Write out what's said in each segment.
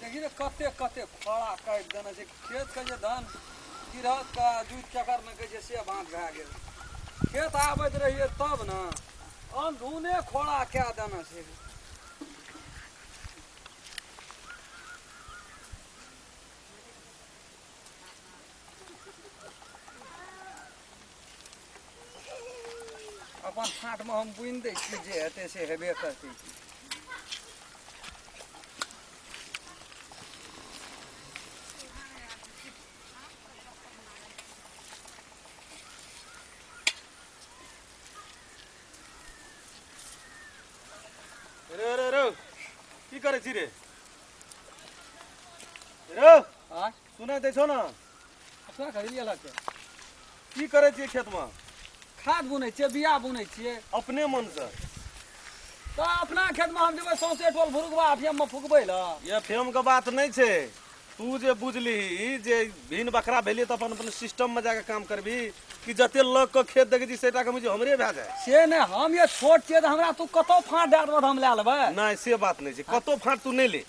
देखिए कते कते खड़ा काट देना छै खेत के जे धान गिरहत का दूध चक्कर में के जे से बांध भए गेल खेत आबैत रहिए तब न अंधुने खोड़ा क्या देना छै अपन फाट में हम बुनि दै छी जे हेतै से हेबे करतै की करे छी रे रे सुनाई दै छौ ना अपना खरीदिए लगते की करे छी खेत में खाद बुनै छियै बिया बुनै छियै अपने मन से तो अपना खेत में हम जेबै सौंसे टोल भुरुकबा फेम में फुकबै ल ये फेम के बात नहीं छे तू जे बुझली जे भिन बकरा भेलिए तो अपन अपन सिस्टम में जाके काम करबी कि जते लोग के खेत देखै छी सेटा के मुझे हमरे भए जाए से ने हम ये छोट छियै त हमरा तू कतो फाँट दए देबऽ हम लए लेबै नहीं से बात नहीं छे कतो फाट तू नहीं ले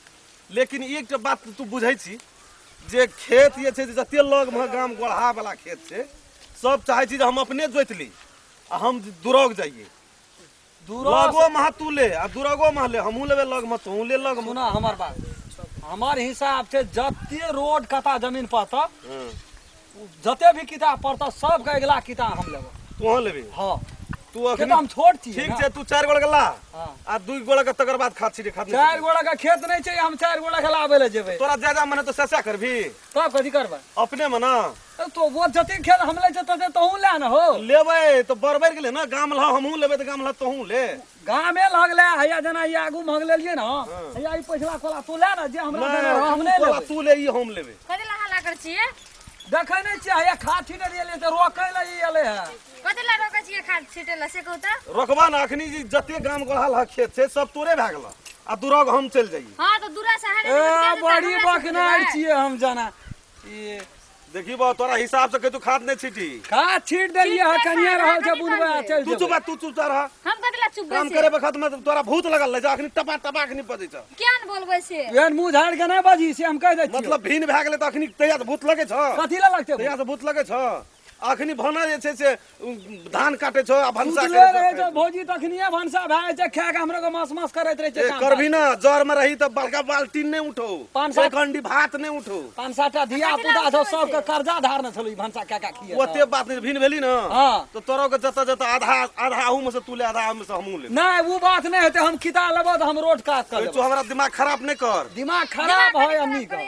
लेकिन एकटा बात तू बुझै छी जे खेत ये छे जते लोग में गाम गोढ़ा वाला खेत छे सब चाहे छी हम अपने जोत ली आ हम दुरग जाइए लगो में तू ले आ दुरगो में ले हमहू लेबे लग में तू ले लग में सुना हमर बात हमार हिसाब से जते रोड कता जमीन पड़ता जते भी किताब पड़ता सब के अगला किताब हम लेबो तू लेबे हां तू अखन हम छोट छी ठीक छे तू 4 गोड़ गला आ 2 गोड़ के तकर बाद खाद छी खाद 4 गोड़ के खेत नहीं छै हम 4 गोड़ के लाबे ले जेबै तोरा ज्यादा मने तो ससा करबी तब कथि करबै अपने में ना तो वो जते खेत हम ले जते तहू ले न हो लेबै तो बरबर गेले ना गाम ला हमहू लेबै तो गाम ला तहू ले गामे लगले हैया जना ई आगू मांग लेलिए ना हैया ई पिछला कोला तू ले ना जे हमरा हम ले लेबै तू ले ई हम लेबै कथि ला हल्ला कर छिए देखै नै छी हैया खाद छीटे दिए त रोकै ले ई एले है कथि ला रोकै छिए खाद छीटे ला से कहू त रोकबा ना अखनी जी जते गाम गोढ़ाल ह खेत छै सब तोरे भए गेल आ दुरग हम चल जाइए हां तो दूरा से हरे बड़ी बकनार छिए हम जाना ई देखी बा तोरा हिसाब से तू खाद नहीं छीटी खाद छीट देलिए ह कनिया रहल छै बुनबा चल तू चुप रह हम कथि ला चुप काम करे बखत में तोरा भूत लगल ले जा अखनी टपा टपा अखनी बजै छ क्या न बोलबै से एहन मुंह झाड़ के नै बाजी से हम कह दै छी मतलब भिन भए गेलै त अखनी तैया से भूत लगे छ कथि ला लगते तैया से भूत लगे छ अखनी भना जे छै से धान काटे छ आ भंसा करे रहे छ भौजी तखनिए भंसा भए छै खा के हमरो के मास मास करैत रहे छै करबी ना जर में रही त बड़का बाल्टी नहीं उठो 5-7 कंडी भात नहीं उठो 5-7टा धिया पुता छ सब के कर्जा धारने छलु भंसा का खिए ओते बात नहीं भिन भेली ना हां तो तोरो के जता जता आधा आधा आहू में से तू ले आधा में से हमहू ले नहीं वो बात नहीं होते हम किता लेबो त हम रोड काट कर तू हमरा दिमाग खराब नहीं कर दिमाग खराब है अम्मी का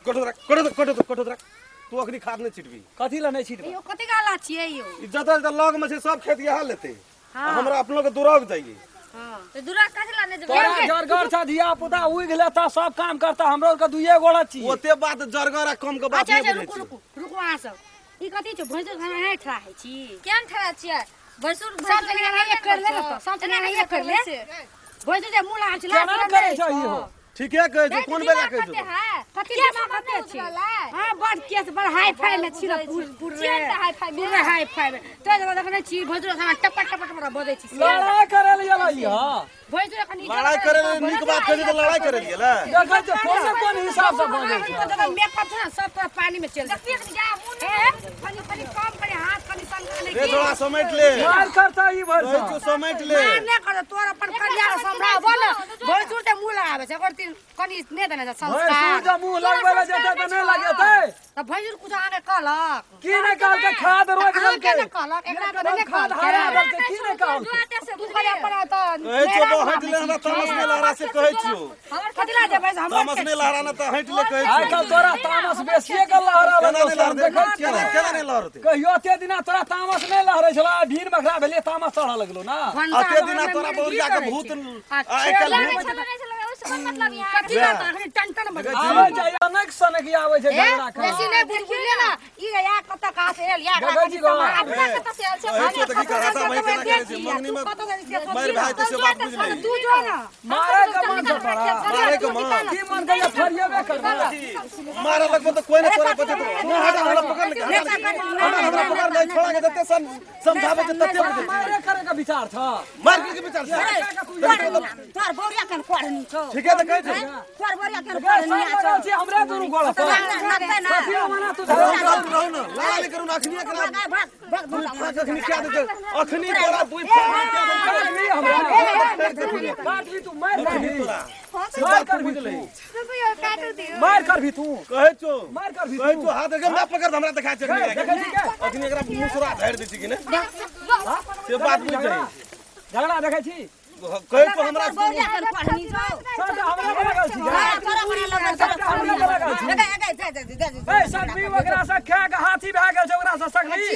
कटो रख तू अखनी खाद नहीं छिटबी कथि ला नहीं छिटबी यो कथि गाला छिए यो जता जता लग में से सब खेत यहाँ लेते हमरा अपनों के दुरग जाइए हां तो दूरा कथि ला नहीं तोरा जरगर छ धिया पुता उग लेता सब काम करता हमरो के दुइये गोड़ा छी ओते बात जरगर कम के बात नहीं बुझै छी रुको आ सब ई कथि छ भैंसुर खाना है ठरा है छी केन ठरा छिए भैंसुर सब जगह एक कर ले तो सब जगह एक कर ले भैंसुर जे मुला आ छला केना करे छ ई हो ठीक है कह जो कौन बेला कह जो कथि ला कते छी हां बड़ केस बड़ हाई फाई ले छी पूर रे हाई फाई पूरे हाई फाई तो जब देखने छी भैंसुर खाना टप टप टप बदै छी लड़ाई करे ले ई हां भैंसुर कनी लड़ाई करे निक बात कही तो लड़ाई करे लिए ला देखै छ कोन हिसाब से बनै छै जब मेकअप छ सब पूरा पानी में चल जाए पानी पानी कम करे हाथ पानी संग ले रे थोड़ा समेट ले मार करता ई भर तू समेट ले ना कर तोरा पर करिया संभरा बोल भैंसुर ते मुंह लगावे छ करती कनी ने देना संस्कार भैंसुर जे मुंह लगबै ले जते त नहीं लगेतै त भैंसुर कुछ आगे कहलक की ने कहल के खाद रोक हम के कहलक एकरा तो नहीं खाद हरा दल के की ने कहल तू करे पर त ए चलो हट ले हमरा तामस ने लहरा से कहै छियो हमर कथि ला जेबै हम तामस ने लहरा ना त हट ले कहै आइ कल तोरा तामस बेसिए के लहरा केना ने लहर देखै केना ने लहरते कहियो ते दिना तोरा तामस नहीं लहरै छला भीड़ बखरा भेले तामस चढ़ा लगलो ना अते दिना तोरा बहुरिया के भूत आइ कल मतलब यहां कथि ला तखनी टन टन बजे आबै छै अनेक सनक आबै छै झगड़ा करे बेसी नहीं बुझले ना ई या कत का से या गगजी गो अपना कत से आल से ऐसे त की करता मैं केना करे छी मंगनी में मार भाई तो से बात बुझ ले तू जो ना मारे के मन से पड़ा मारे के मन की मन के फरियबे करबा मारे लगबो तो कोई ने तोरा पते तो ना हटा हमरा पकड़ ले हमरा पकड़ ले भाई छोड़ा के तते समझावे जे तते बुझे मारे करे का विचार था मार के विचार से तोर बोरिया कन कोड़नी छौ ठीक है तो कह छे तोर बोरिया कन कोड़नी छौ छी हमरा दुनु गोड़ पर साथियों मना तू रहो ना लड़ाई करू ना अखनी करा भाग भाग भाग अखनी क्या दे अखनी तोरा दुई फाड़ काट ली हमरा काट ली तू मार कर भी तू मार कर भी तू कहे छो मार कर भी कहे छो हाथ के मैं पकड़ हमरा दिखा छे देखै छी के अखनी एकरा मुसरा धैर दै छी कि ने से बात बुझ जाई झगड़ा देखै छी कहे छो हमरा बोरिया कन कोड़नी छौ सब हमरा लगा छी हमरा लगा छी ए सकबी ओकरा से खा के हाथी भए गेल छै ओकरा से सकबी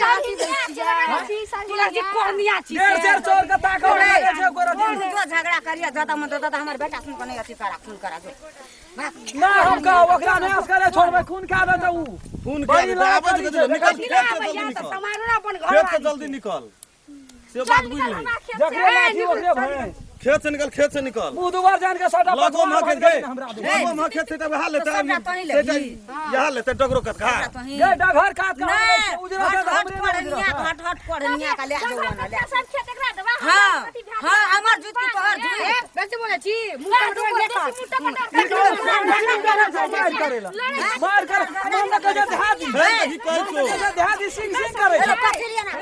डेढ़ चोर के ताकौ लगे छै ओकरा जो झगड़ा करिया दादा मन दादा हमर बेटा सुन कने अथी करा खून करा दो ना हम का ओकरा नाश करे छोड़बे खून खा दे त ऊ खून के आवाज के निकल खेत से जल्दी निकल से बात बुझ ले जकरे लाठी ओकरे भय खेत से निकल मुंह दुबार जान के सटा लगो म खेत गए हमरा दे लगो म खेत से तब हाल लेता यहां लेते डगरो कत खा ये डघर काट का उजरा से हमरे हट हट कोड़निया का ले जो ना ले सब खेत एकरा दबा हां हां हमर जूत की तोहर जूत बेच बोले छी मुंह करेला मार कर मन के जे हाथी ही कह छो देहाती सिंह सिंह करे छै पकड़िया ना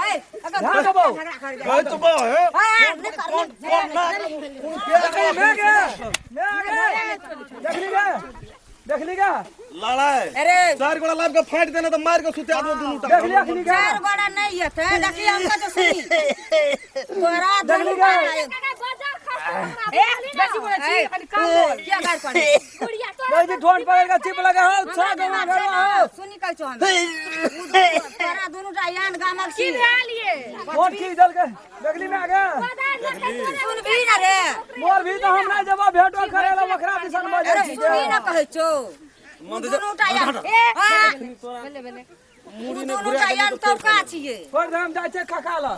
ए धा दबो कह तो बा है कौन ना देख लीगा लड़ाई अरे चार गोला लाभ का फाड़ देना तो मार के सुते आदमी दुनु टा देख लिया कि चार बड़ा नहीं है ते देखिए हमका तो सुनी तोरा देख दोनों लीगा बेसी बोले छी खाली काम बोल क्या गार करे गुड़िया कोई भी ढोंड पड़ेगा चिप लगा हो छा गवा गवा हो सुनी कह छो हम तोरा दोनों टा यान गामक छी लिए वोट की दल के देख ली में आगे सुन भी ना रे मोर भी तो हम नहीं जब भेटो करेला बकरा दिसन बजे अरे सुनी ना कह छो दोनों टा यान ए दोनों टा यान तो का छिए पर हम जाय छे ककाला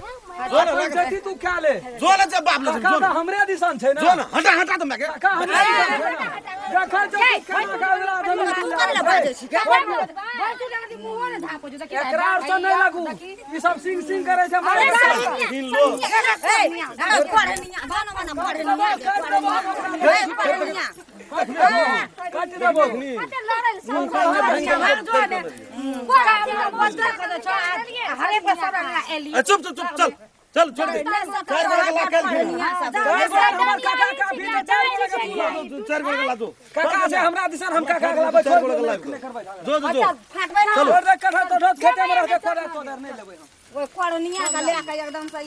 जति तू क्या ले जो ना जब बाप ले काका तो हमरे दिसन छे ना जो ना हटा हटा तो मैं के काका हमरे दिसन छे ना जखन जति खाना खावला तू कर ले बाजे छी एकरार से नहीं लागू ई सब सिंग सिंग करे छे मारे तीन लोग ए कोड़निया बानो बानो कोड़निया काट देबो चुप चुप चुप चल चल छोड़ दे चार गोला ला के हमर काका का भी चार गोला ला दो काका से हमरा दिसन हम काका लाबै चार गोला ला जो जो जो फाटबै ना चलो कठा तो खेते में रहते कोड़ा तो नहीं लेबै हम ओए कोड़निया का ले के एकदम से